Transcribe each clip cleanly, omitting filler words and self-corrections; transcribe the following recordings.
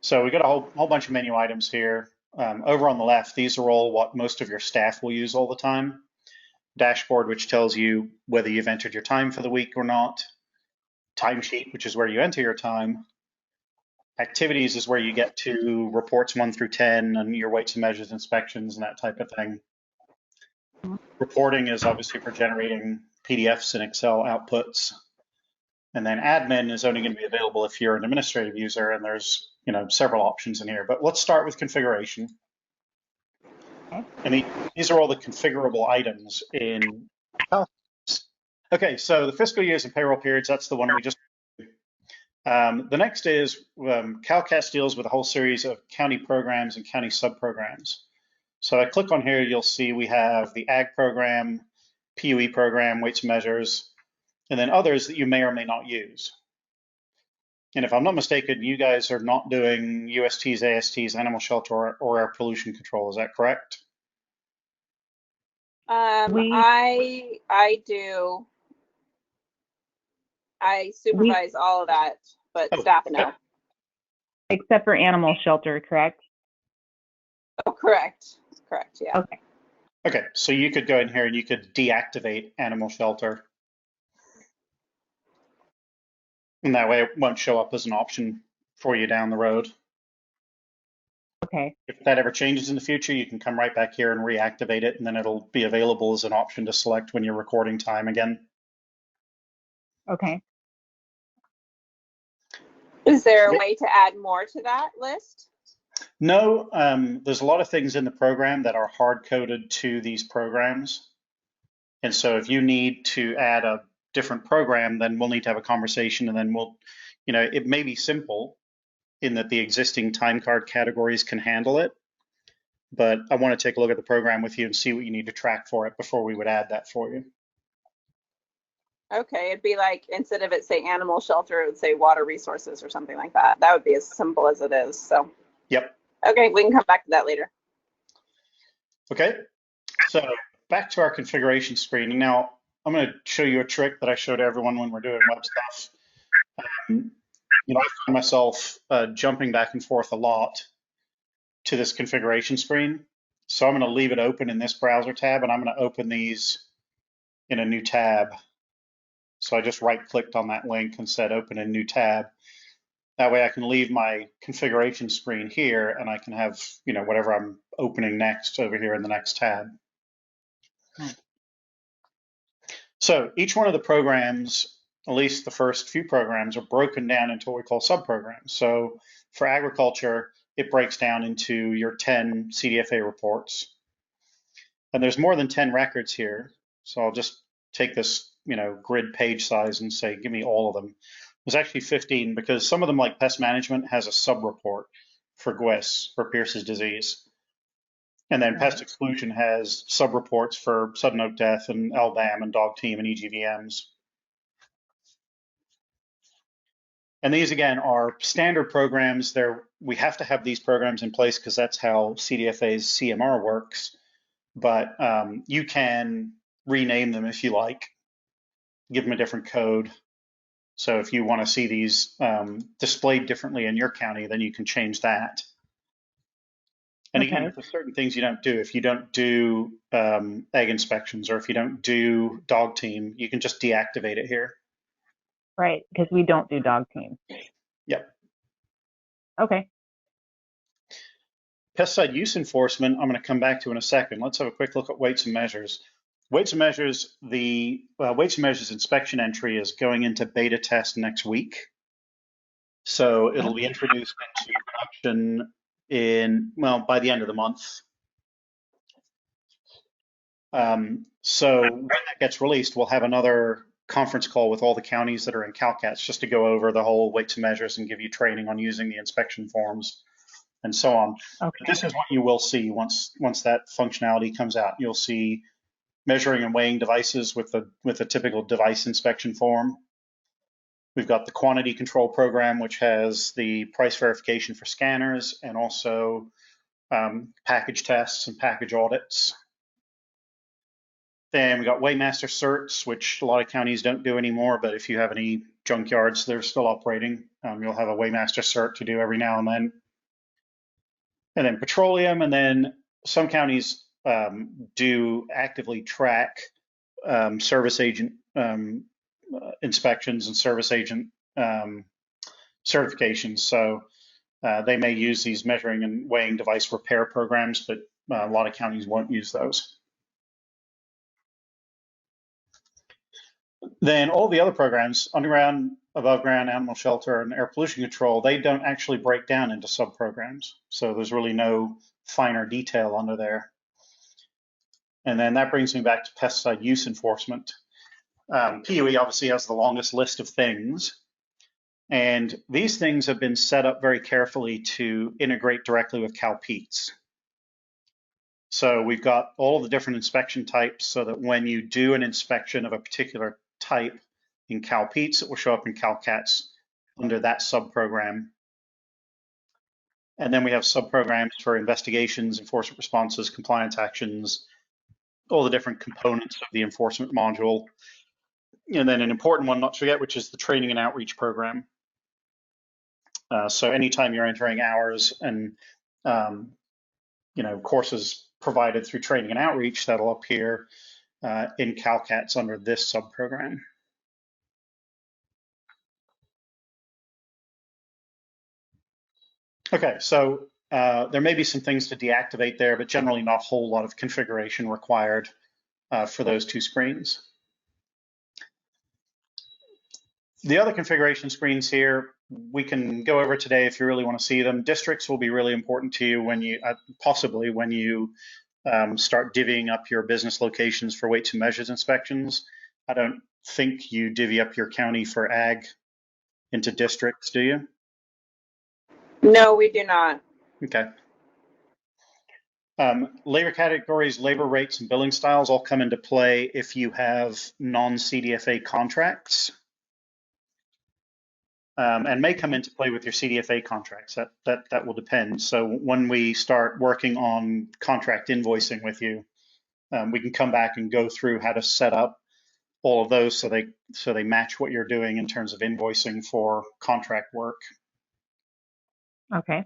So we got a whole bunch of menu items here. Over on the left, these are all what most of your staff will use all the time. Dashboard, which tells you whether you've entered your time for the week or not. Timesheet, which is where you enter your time. Activities is where you get to reports 1 through 10 and your weights and measures inspections and that type of thing. Reporting is obviously for generating PDFs and Excel outputs. And then admin is only going to be available if you're an administrative user, and there's several options in here. But let's start with configuration. Okay. And these are all the configurable items in CalCATS. Okay, so the fiscal years and payroll periods, that's the one we just. The next is CalCATS deals with a whole series of county programs and county subprograms. So I click on here, you'll see we have the ag program, PUE program, weights and measures, and then others that you may or may not use. And if I'm not mistaken, you guys are not doing USTs, ASTs, animal shelter, or air pollution control. Is that correct? I do. I supervise all of that, but staff no. Except for animal shelter, correct? Oh, correct. Correct, yeah. Okay. Okay, so you could go in here and you could deactivate animal shelter. And that way it won't show up as an option for you down the road. Okay. If that ever changes in the future, you can come right back here and reactivate it, and then it'll be available as an option to select when you're recording time again. Okay. Is there a way to add more to that list? No, there's a lot of things in the program that are hard-coded to these programs. And so if you need to add a different program, then we'll need to have a conversation, and then it may be simple in that the existing time card categories can handle it, but I want to take a look at the program with you and see what you need to track for it before we would add that for you. Okay, it'd be like, instead of it say animal shelter, it would say water resources or something like that. That would be as simple as it is, so. Yep. Okay, we can come back to that later. Okay, so back to our configuration screen. And now I'm going to show you a trick that I show to everyone when we're doing web stuff. I find myself jumping back and forth a lot to this configuration screen. So I'm going to leave it open in this browser tab, and I'm going to open these in a new tab. So I just right-clicked on that link and said open a new tab. That way I can leave my configuration screen here, and I can have whatever I'm opening next over here in the next tab. So each one of the programs, at least the first few programs, are broken down into what we call subprograms. So for agriculture, it breaks down into your 10 CDFA reports. And there's more than 10 records here. So I'll just take this grid page size and say, give me all of them. There's actually 15 because some of them, like pest management, has a sub-report for GWIS, for Pierce's disease. And then pest exclusion has sub-reports for sudden oak death and LBAM and dog team and EGVMs. And these, again, are standard programs. We have to have these programs in place because that's how CDFA's CMR works. But you can rename them if you like, give them a different code. So if you want to see these displayed differently in your county, then you can change that. And again, for certain things you don't do, if you don't do egg inspections or if you don't do dog team, you can just deactivate it here. Right, because we don't do dog team. Yep. Okay. Pesticide use enforcement, I'm going to come back to in a second. Let's have a quick look at weights and measures. Weights and measures, the weights and measures inspection entry is going into beta test next week. So it'll be introduced into production by the end of the month. So when that gets released, we'll have another conference call with all the counties that are in CalCATS just to go over the whole weights and measures and give you training on using the inspection forms and so on. Okay. This is what you will see once that functionality comes out. You'll see measuring and weighing devices with a typical device inspection form. We've got the quantity control program, which has the price verification for scanners and also package tests and package audits. Then we got Weighmaster certs, which a lot of counties don't do anymore, but if you have any junkyards that are still operating, you'll have a Weighmaster cert to do every now and then. and then petroleum, and then some counties do actively track service agent inspections and service agent certifications. So they may use these measuring and weighing device repair programs, but a lot of counties won't use those. Then all the other programs, underground, above ground, animal shelter, and air pollution control, they don't actually break down into sub-programs. So there's really no finer detail under there. And then that brings me back to pesticide use enforcement. PUE obviously has the longest list of things. And these things have been set up very carefully to integrate directly with CalPEATS. So we've got all the different inspection types so that when you do an inspection of a particular type in CalPEATS, it will show up in CalCATS under that subprogram. And then we have subprograms for investigations, enforcement responses, compliance actions, all the different components of the enforcement module. And then an important one not to forget, which is the training and outreach program. So anytime you're entering hours and courses provided through training and outreach, that'll appear in CalCATS under this subprogram. Okay, so there may be some things to deactivate there, but generally not a whole lot of configuration required for those two screens. The other configuration screens here, we can go over today if you really want to see them. Districts will be really important to you when you, possibly when you start divvying up your business locations for weights and measures inspections. I don't think you divvy up your county for ag into districts, do you? No, we do not. Okay. Labor categories, labor rates, and billing styles all come into play if you have non-CDFA contracts. And may come into play with your CDFA contracts. That will depend. So when we start working on contract invoicing with you, we can come back and go through how to set up all of those so they match what you're doing in terms of invoicing for contract work. Okay.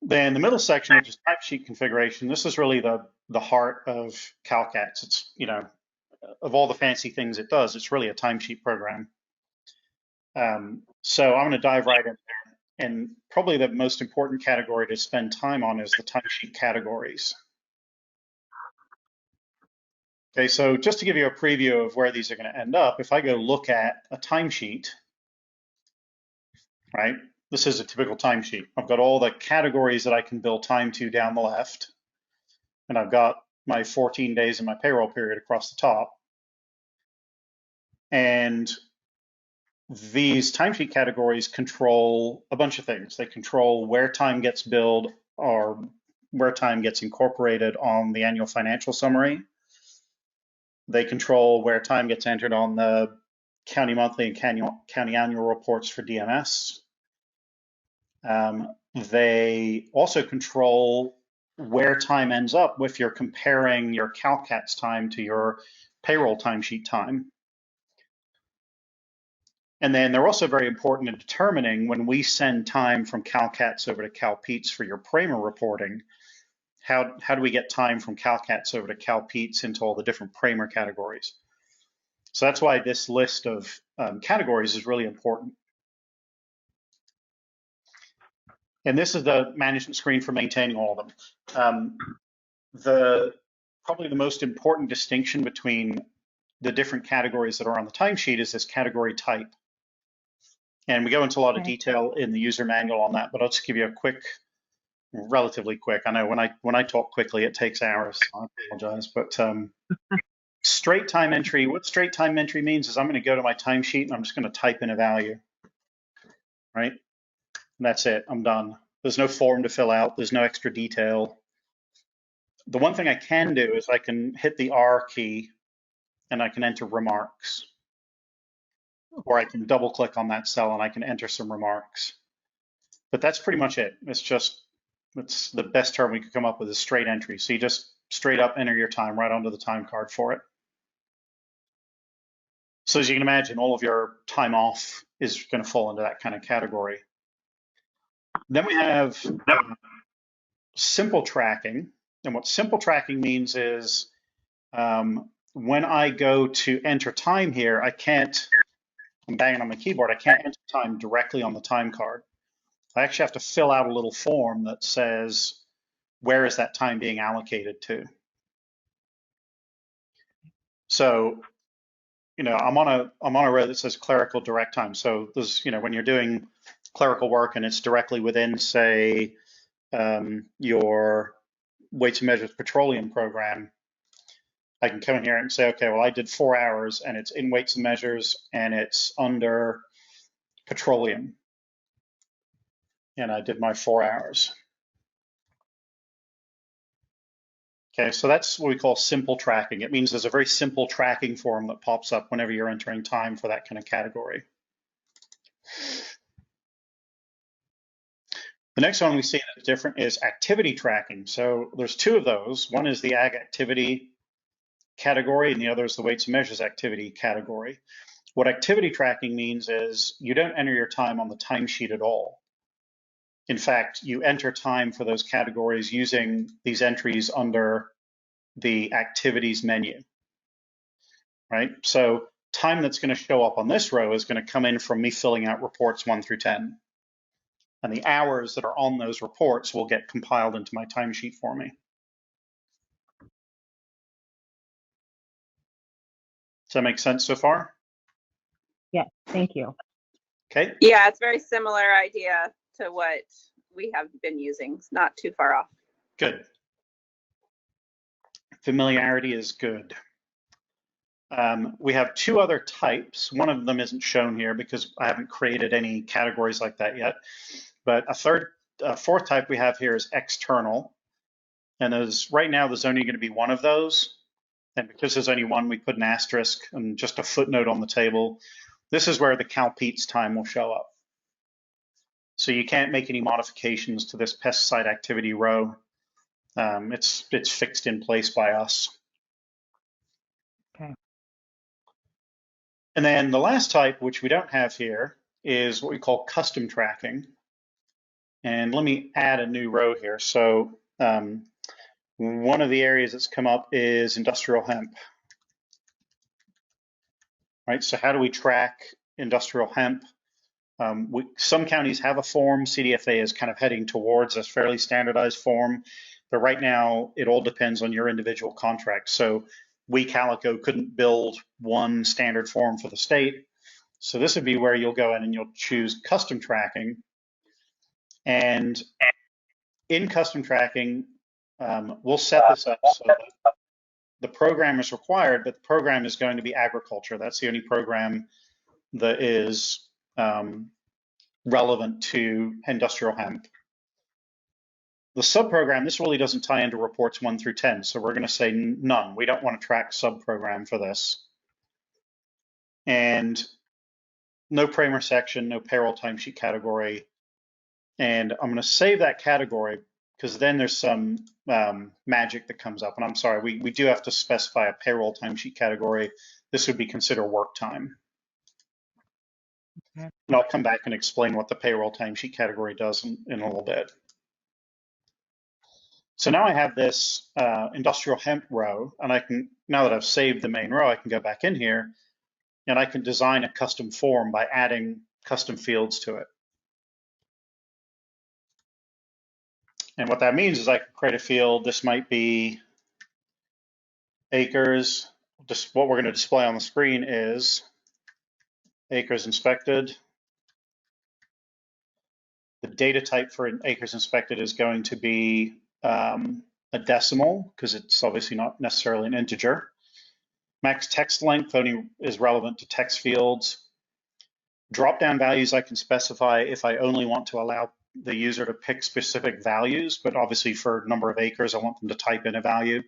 Then the middle section, which is timesheet configuration, this is really the heart of CalCATS. It's, of all the fancy things it does, it's really a timesheet program. So I'm going to dive right in there. And probably the most important category to spend time on is the timesheet categories. Okay, so just to give you a preview of where these are going to end up, if I go look at a timesheet, right, this is a typical timesheet. I've got all the categories that I can bill time to down the left, and I've got my 14 days in my payroll period across the top. And these timesheet categories control a bunch of things. They control where time gets billed or where time gets incorporated on the annual financial summary. They control where time gets entered on the county monthly and county annual reports for DMS. They also control where time ends up if you're comparing your CalCATS time to your payroll timesheet time. And then they're also very important in determining when we send time from CalCATS over to CalPEATS for your Pramer reporting, how do we get time from CalCATS over to CalPEATS into all the different Pramer categories? So that's why this list of categories is really important. And this is the management screen for maintaining all of them. Probably the most important distinction between the different categories that are on the timesheet is this category type. And we go into a lot of detail in the user manual on that, but I'll just give you a quick, relatively quick. I know when I talk quickly, it takes hours, so I apologize. But straight time entry, what straight time entry means is I'm going to go to my timesheet and I'm just going to type in a value, right? And that's it, I'm done. There's no form to fill out, there's no extra detail. The one thing I can do is I can hit the R key and I can enter remarks. Or I can double click on that cell and I can enter some remarks. But that's pretty much it. It's the best term we could come up with is straight entry. So you just straight up enter your time right onto the time card for it. So as you can imagine, all of your time off is going to fall into that kind of category. Then we have simple tracking. And what simple tracking means is when I go to enter time here, I'm banging on my keyboard, I can't enter time directly on the time card. I actually have to fill out a little form that says, where is that time being allocated to? So, I'm on a row that says clerical direct time. So there's, when you're doing clerical work and it's directly within, say, your weights and measures petroleum program, I can come in here and say, okay, well, I did 4 hours and it's in weights and measures and it's under petroleum. And I did my 4 hours. Okay, so that's what we call simple tracking. It means there's a very simple tracking form that pops up whenever you're entering time for that kind of category. The next one we see that's different is activity tracking. So there's two of those. One is the ag activity category and the other is the weights and measures activity category. What activity tracking means is you don't enter your time on the timesheet at all. In fact, you enter time for those categories using these entries under the activities menu, right? So time that's going to show up on this row is going to come in from me filling out reports 1 through 10. And the hours that are on those reports will get compiled into my timesheet for me. Does that make sense so far? Yes, thank you. Okay. Yeah, it's very similar idea to what we have been using. It's not too far off. Good. Familiarity is good. We have two other types. One of them isn't shown here because I haven't created any categories like that yet. But a fourth type we have here is external. And right now, there's only going to be one of those. And because there's only one, we put an asterisk and just a footnote on the table. This is where the CalPETS time will show up. So you can't make any modifications to this pesticide activity row. It's fixed in place by us. Okay. And then the last type, which we don't have here, is what we call custom tracking. And let me add a new row here. So one of the areas that's come up is industrial hemp. Right, so how do we track industrial hemp? Some counties have a form. CDFA is kind of heading towards a fairly standardized form, but right now it all depends on your individual contract. So we, CaliCo, couldn't build one standard form for the state. So this would be where you'll go in and you'll choose custom tracking. And in custom tracking, we'll set this up so that the program is required, but the program is going to be agriculture. That's the only program that is relevant to industrial hemp. The subprogram, this really doesn't tie into reports 1 through 10, so we're going to say none. We don't want to track subprogram for this. And no Kramer section, no payroll timesheet category. And I'm going to save that category because then there's some magic that comes up. And I'm sorry, we do have to specify a payroll timesheet category. This would be considered work time. Okay. And I'll come back and explain what the payroll timesheet category does in a little bit. So now I have this industrial hemp row, and I can, now that I've saved the main row, I can go back in here and I can design a custom form by adding custom fields to it. And what that means is I can create a field. This might be acres. Just what we're going to display on the screen is acres inspected. The data type for acres inspected is going to be a decimal because it's obviously not necessarily an integer. Max text length only is relevant to text fields. Drop-down values I can specify if I only want to allow the user to pick specific values, but obviously for number of acres, I want them to type in a value.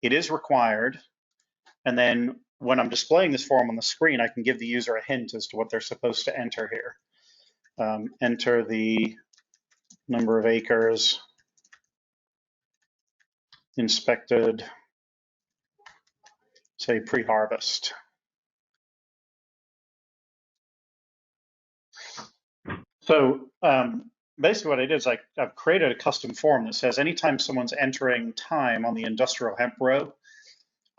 It is required. And then when I'm displaying this form on the screen, I can give the user a hint as to what they're supposed to enter here. Enter the number of acres inspected, say pre-harvest. So basically what I did is I've created a custom form that says anytime someone's entering time on the industrial hemp row,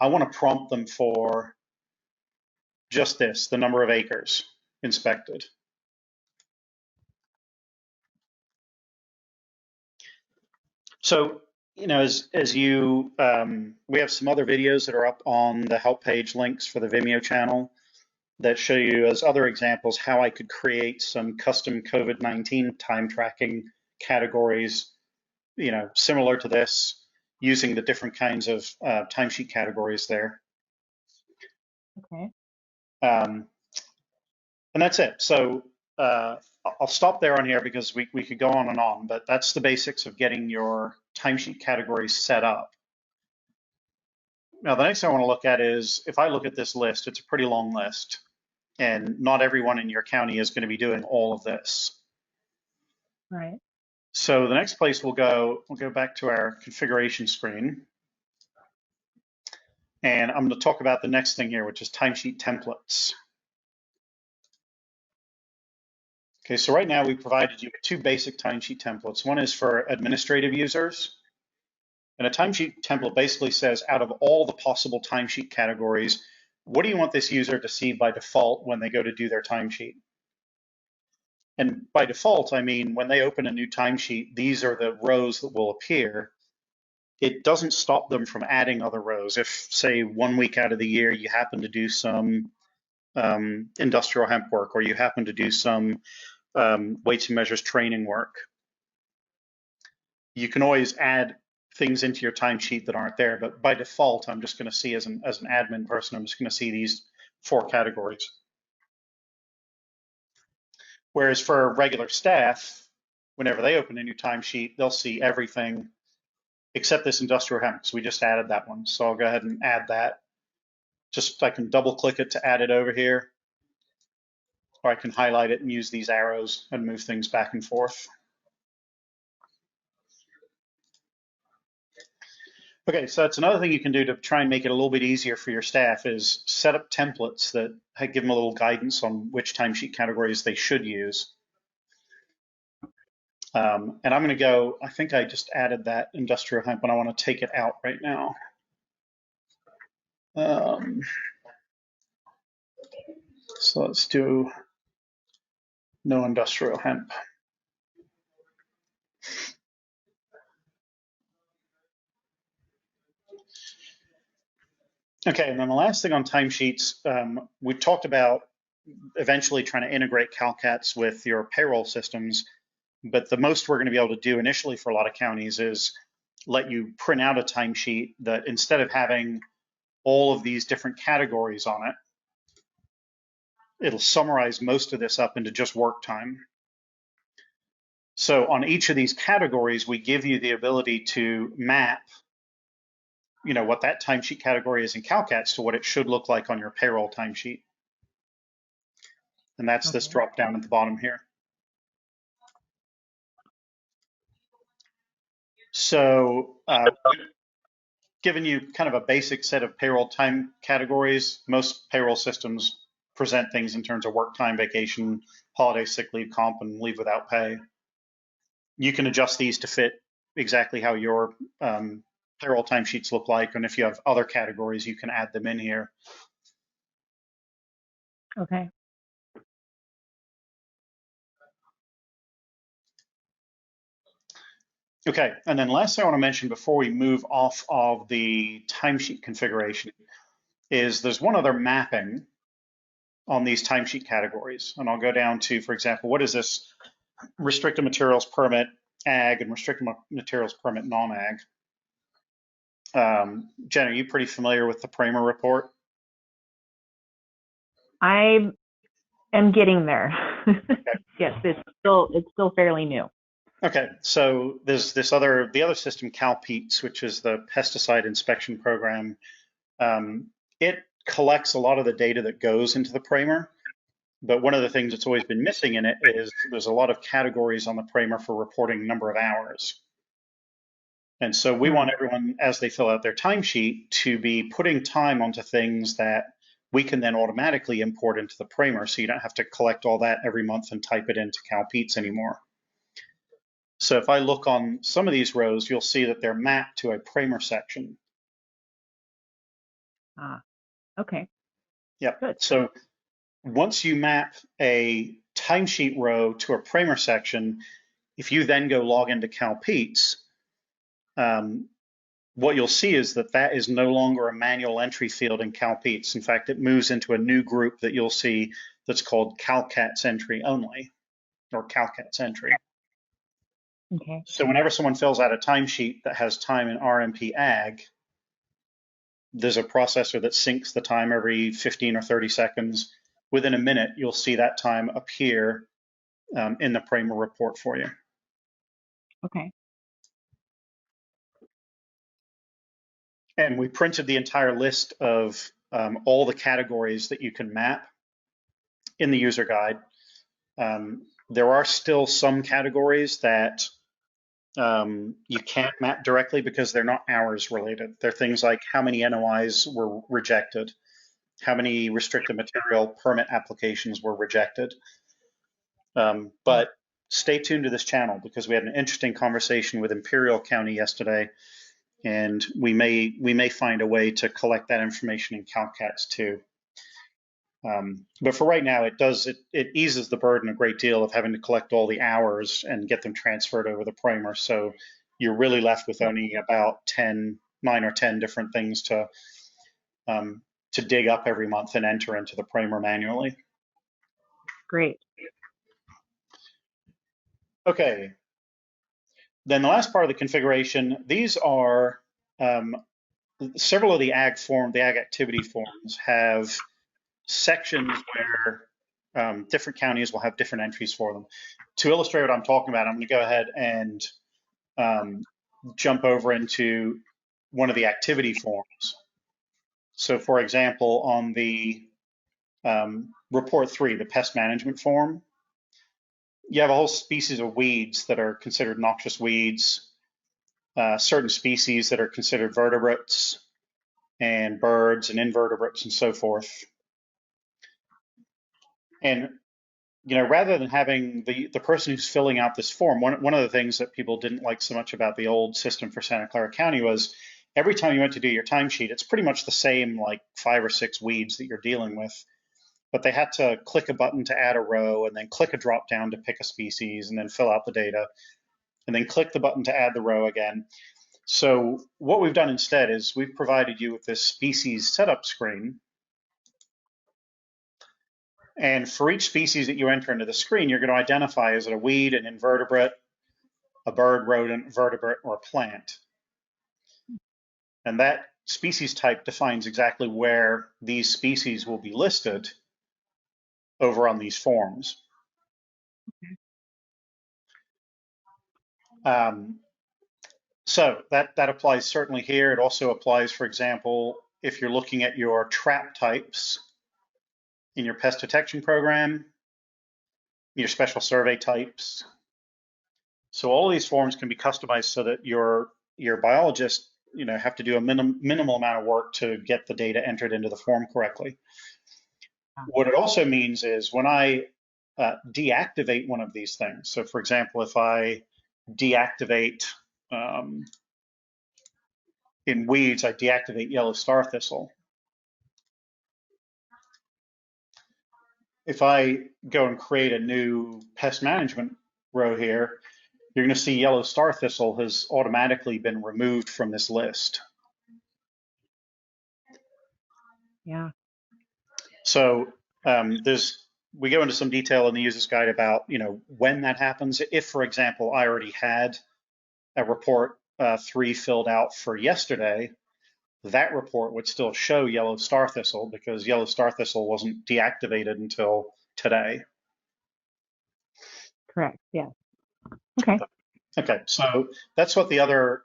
I want to prompt them for just this, the number of acres inspected. So, you know, as you, we have some other videos that are up on the help page links for the Vimeo channel that show you as other examples how I could create some custom COVID-19 time tracking categories, you know, similar to this, using the different kinds of timesheet categories there. Okay. And that's it. So I'll stop there on here because we could go on, but that's the basics of getting your timesheet categories set up. Now, the next thing I want to look at is, if I look at this list, it's a pretty long list, and not everyone in your county is going to be doing all of this. Right. So the next place we'll go back to our configuration screen. And I'm going to talk about the next thing here, which is timesheet templates. Okay, so right now we provided you with two basic timesheet templates. One is for administrative users. And a timesheet template basically says, out of all the possible timesheet categories, what do you want this user to see by default when they go to do their timesheet? And by default, I mean, when they open a new timesheet, these are the rows that will appear. It doesn't stop them from adding other rows. If, say, 1 week out of the year, you happen to do some industrial hemp work, or you happen to do some weights and measures training work, you can always add things into your timesheet that aren't there. But by default, I'm just going to see as an admin person, I'm just going to see these 4 categories. Whereas for regular staff, whenever they open a new timesheet, they'll see everything except this industrial hemp, because we just added that one. So I'll go ahead and add that. Just I can double click it to add it over here, or I can highlight it and use these arrows and move things back and forth. Okay, so that's another thing you can do to try and make it a little bit easier for your staff, is set up templates that give them a little guidance on which timesheet categories they should use. And I'm going to go, I think I just added that industrial hemp, and I want to take it out right now. So let's do no industrial hemp. Okay, and then the last thing on timesheets, we talked about eventually trying to integrate CalCATS with your payroll systems, but the most we're going to be able to do initially for a lot of counties is let you print out a timesheet that, instead of having all of these different categories on it, it'll summarize most of this up into just work time. So on each of these categories, we give you the ability to map, you know, what that timesheet category is in CalCATS to what it should look like on your payroll timesheet. And that's this drop down at the bottom here. So given you kind of a basic set of payroll time categories, most payroll systems present things in terms of work time, vacation, holiday, sick leave, comp, and leave without pay. You can adjust these to fit exactly how your payroll timesheets look like, and if you have other categories, you can add them in here. Okay. Okay, and then last thing I want to mention before we move off of the timesheet configuration is there's one other mapping on these timesheet categories. And I'll go down to, for example, what is this? Restricted materials permit ag and restricted materials permit non-ag. Jen, are you pretty familiar with the Pramer report? I am getting there. Okay. Yes, it's still fairly new. Okay, so there's the other system, CalPEATS, which is the pesticide inspection program. It collects a lot of the data that goes into the Pramer, but one of the things that's always been missing in it is there's a lot of categories on the Pramer for reporting number of hours. And so we want everyone, as they fill out their timesheet, to be putting time onto things that we can then automatically import into the Pramer, so you don't have to collect all that every month and type it into CalPEATS anymore. So if I look on some of these rows, you'll see that they're mapped to a Kramer section. Okay. Yep. Good. So once you map a timesheet row to a Kramer section, if you then go log into CalPEATS, what you'll see is that that is no longer a manual entry field in CalPEATS. In fact, it moves into a new group that you'll see that's called CalCATS entry only, or CalCATS entry. Okay. So whenever someone fills out a timesheet that has time in RMP Ag, there's a processor that syncs the time every 15 or 30 seconds. Within a minute, you'll see that time appear in the Kramer report for you. Okay. And we printed the entire list of all the categories that you can map in the user guide. There are still some categories that you can't map directly because they're not hours related. They're things like how many NOIs were rejected, how many restricted material permit applications were rejected. But stay tuned to this channel because we had an interesting conversation with Imperial County yesterday, and we may find a way to collect that information in CalCATS too. But for right now, it eases the burden a great deal of having to collect all the hours and get them transferred over the Kramer. So you're really left with only about 9 or 10 different things to dig up every month and enter into the Kramer manually. Great. Okay. Then the last part of the configuration, these are several of the ag activity forms have sections where different counties will have different entries for them. To illustrate what I'm talking about, I'm going to go ahead and jump over into one of the activity forms. So for example, on the report 3, the pest management form, you have a whole species of weeds that are considered noxious weeds, certain species that are considered vertebrates, and birds and invertebrates and so forth. And rather than having the person who's filling out this form, one of the things that people didn't like so much about the old system for Santa Clara County was every time you went to do your timesheet, it's pretty much the same like 5 or 6 weeds that you're dealing with. But they had to click a button to add a row and then click a drop down to pick a species and then fill out the data and then click the button to add the row again. So what we've done instead is we've provided you with this species setup screen. And for each species that you enter into the screen, you're going to identify, is it a weed, an invertebrate, a bird, rodent, vertebrate, or a plant? And that species type defines exactly where these species will be listed over on these forms. So that applies certainly here. It also applies, for example, if you're looking at your trap types in your pest detection program, your special survey types. So all of these forms can be customized so that your biologists, have to do a minimal amount of work to get the data entered into the form correctly. What it also means is when I deactivate one of these things, so for example, if I deactivate in weeds, I deactivate yellow star thistle. If I go and create a new pest management row here, you're going to see yellow star thistle has automatically been removed from this list. Yeah. So we go into some detail in the user's guide about when that happens. If, for example, I already had a report 3 filled out for yesterday, that report would still show yellow star thistle because yellow star thistle wasn't deactivated until today. Correct. Yeah. Okay. Okay, so that's what the other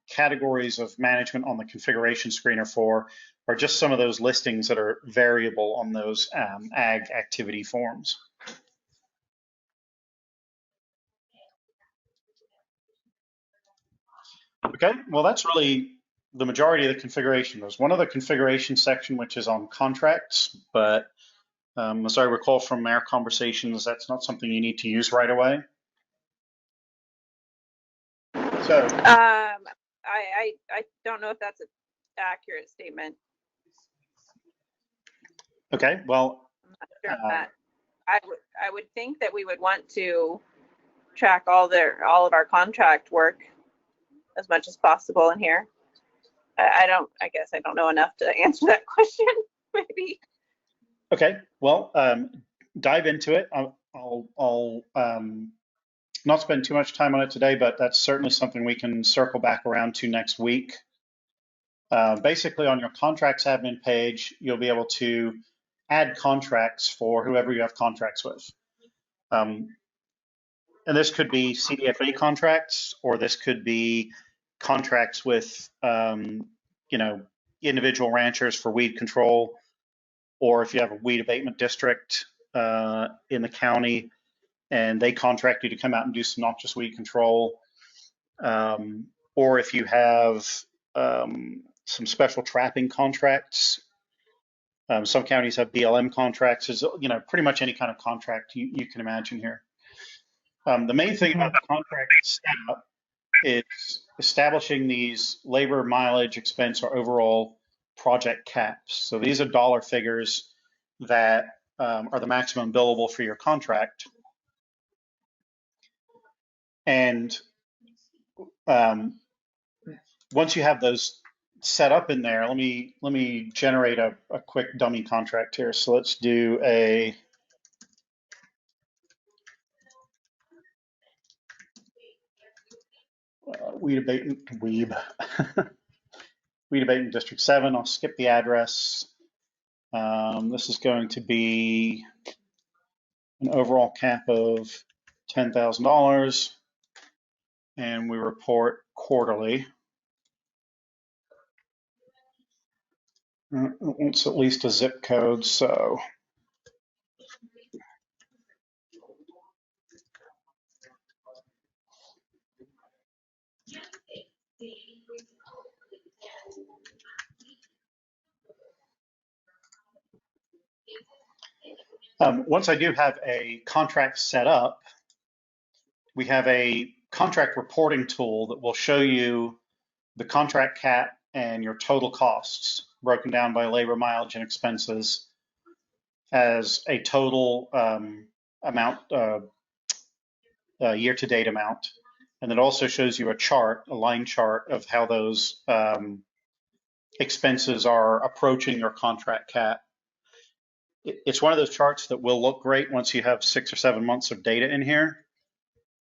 categories of management on the configuration screen are for, are just some of those listings that are variable on those ag activity forms. Okay, well, that's really the majority of the configuration. There's one other configuration section, which is on contracts, but as I recall from our conversations, that's not something you need to use right away. So, I don't know if that's an accurate statement. okay, well, I'm not sure of that. I would think that we would want to track all of our contract work as much as possible in here. I guess I don't know enough to answer that question. Maybe. okay, well, dive into it. I'll not spend too much time on it today, but that's certainly something we can circle back around to next week. Basically, on your contracts admin page, you'll be able to add contracts for whoever you have contracts with. And this could be CDFA contracts, or this could be contracts with, individual ranchers for weed control, or if you have a weed abatement district in the county and they contract you to come out and do some noxious weed control, or if you have some special trapping contracts. Some counties have BLM contracts, pretty much any kind of contract you can imagine here. The main thing about the contract setup is establishing these labor, mileage, expense, or overall project caps. So these are dollar figures that are the maximum billable for your contract. And once you have those set up in there, let me generate a quick dummy contract here. So let's do a weed abatement District 7. I'll skip the address. This is going to be an overall cap of $10,000, and we report quarterly. It's at least a zip code, so once I do have a contract set up, we have a contract reporting tool that will show you the contract cap and your total costs broken down by labor, mileage, and expenses as a total amount, year-to-date amount. And it also shows you a line chart of how those expenses are approaching your contract cap. It's one of those charts that will look great once you have 6 or 7 months of data in here,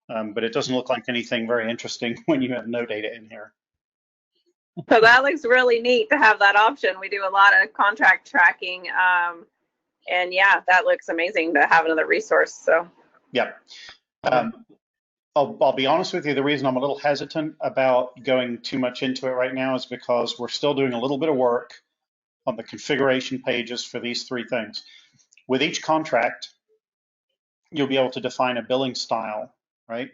but it doesn't look like anything very interesting when you have no data in here. So that looks really neat to have that option. We do a lot of contract tracking, and yeah, that looks amazing to have another resource. So yeah. I'll be honest with you, the reason I'm a little hesitant about going too much into it right now is because we're still doing a little bit of work on the configuration pages for these 3 things. With each contract, you'll be able to define a billing style, right?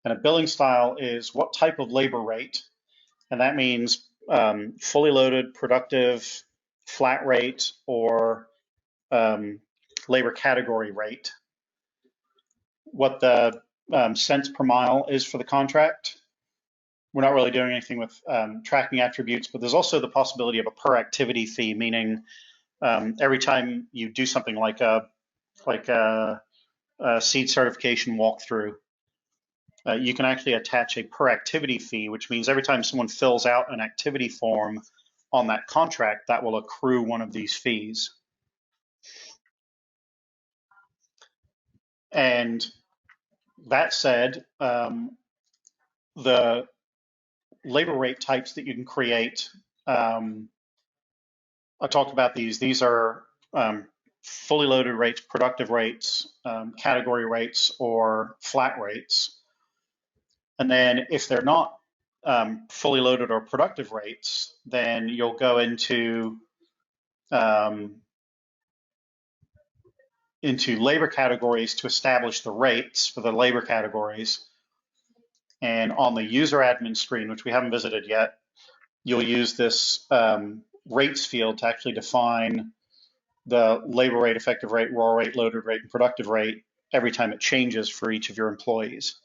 And a billing style is what type of labor rate, and that means fully loaded, productive, flat rate, or labor category rate. What the cents per mile is for the contract. We're not really doing anything with tracking attributes, but there's also the possibility of a per activity fee, meaning every time you do something like a seed certification walkthrough, you can actually attach a per activity fee, which means every time someone fills out an activity form on that contract, that will accrue one of these fees. And that said, the labor rate types that you can create, I talked about these. These are fully loaded rates, productive rates, category rates, or flat rates. And then if they're not fully loaded or productive rates, then you'll go into labor categories to establish the rates for the labor categories. And on the user admin screen, which we haven't visited yet, you'll use this rates field to actually define the labor rate, effective rate, raw rate, loaded rate, and productive rate every time it changes for each of your employees.